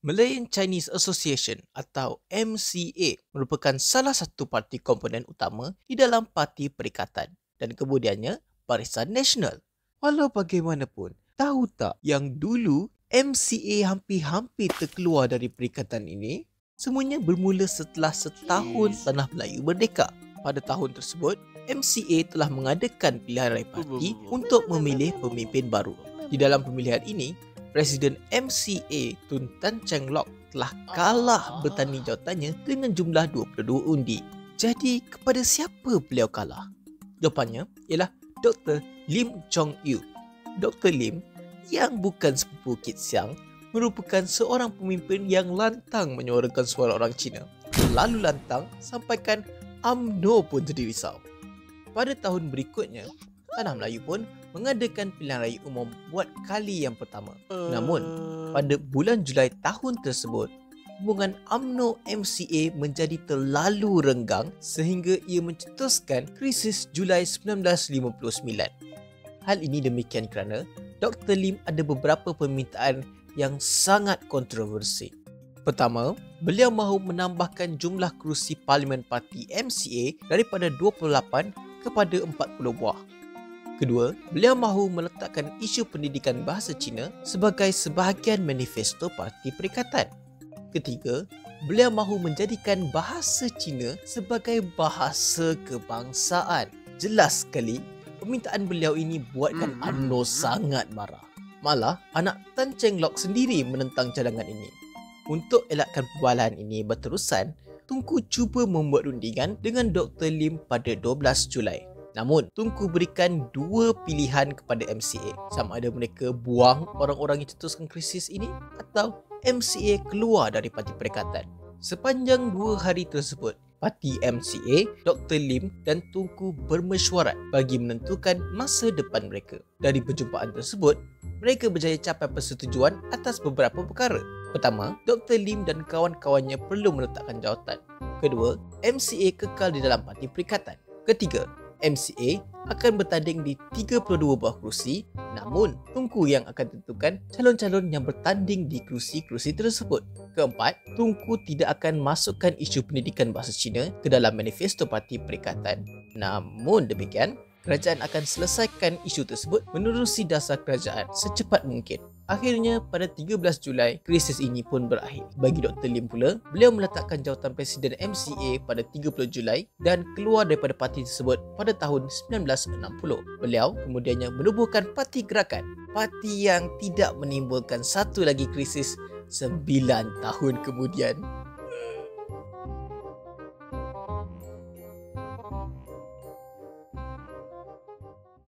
Malayan Chinese Association atau MCA merupakan salah satu parti komponen utama di dalam Parti Perikatan dan kemudiannya Barisan Nasional. Walau bagaimanapun, tahu tak yang dulu MCA hampir-hampir terkeluar dari perikatan ini? Semuanya bermula setelah setahun Tanah Melayu merdeka. Pada tahun tersebut, MCA telah mengadakan pilihan raya parti untuk memilih pemimpin baru. Di dalam pemilihan ini, Presiden MCA Tun Tan Cheng Lock telah kalah bertanding jawatannya dengan jumlah 22 undi. Jadi, kepada siapa beliau kalah? Jawapannya ialah Dr. Lim Chong Yu. Dr. Lim, yang bukan sepupu Kit Siang, merupakan seorang pemimpin yang lantang menyuarakan suara orang Cina. Terlalu lantang sampaikan UMNO pun jadi risau. Pada tahun berikutnya, Tanah Melayu pun mengadakan pilihan raya umum buat kali yang pertama. Namun, pada bulan Julai tahun tersebut, hubungan UMNO MCA menjadi terlalu renggang sehingga ia mencetuskan krisis Julai 1959. Hal ini demikian kerana Dr. Lim ada beberapa permintaan yang sangat kontroversi. Pertama, beliau mahu menambahkan jumlah kerusi Parlimen Parti MCA daripada 28 kepada 40 buah. Kedua, beliau mahu meletakkan isu pendidikan bahasa Cina sebagai sebahagian manifesto Parti Perikatan. Ketiga, beliau mahu menjadikan bahasa Cina sebagai bahasa kebangsaan. Jelas sekali, permintaan beliau ini buatkan UMNO sangat marah. Malah, anak Tan Cheng Lock sendiri menentang cadangan ini. Untuk elakkan perbalahan ini berterusan, Tunku cuba membuat rundingan dengan Dr. Lim pada 12 Julai. Namun, Tunku berikan dua pilihan kepada MCA. Sama ada mereka buang orang-orang yang cetuskan krisis ini atau MCA keluar dari Parti Perikatan. Sepanjang 2 hari tersebut, Parti MCA, Dr. Lim dan Tunku bermesyuarat bagi menentukan masa depan mereka. Dari perjumpaan tersebut, mereka berjaya capai persetujuan atas beberapa perkara. Pertama, Dr. Lim dan kawan-kawannya perlu meletakkan jawatan. Kedua, MCA kekal di dalam Parti Perikatan. Ketiga, MCA akan bertanding di 32 buah kerusi, namun Tunku yang akan tentukan calon-calon yang bertanding di kerusi-kerusi tersebut. Keempat, Tunku tidak akan masukkan isu pendidikan bahasa Cina ke dalam manifesto Parti Perikatan. Namun demikian, kerajaan akan selesaikan isu tersebut menerusi dasar kerajaan secepat mungkin. Akhirnya, pada 13 Julai, krisis ini pun berakhir. Bagi Dr. Lim pula, beliau meletakkan jawatan Presiden MCA pada 30 Julai dan keluar daripada parti tersebut pada tahun 1960. Beliau kemudiannya menubuhkan Parti Gerakan, parti yang tidak menimbulkan satu lagi krisis 9 tahun kemudian.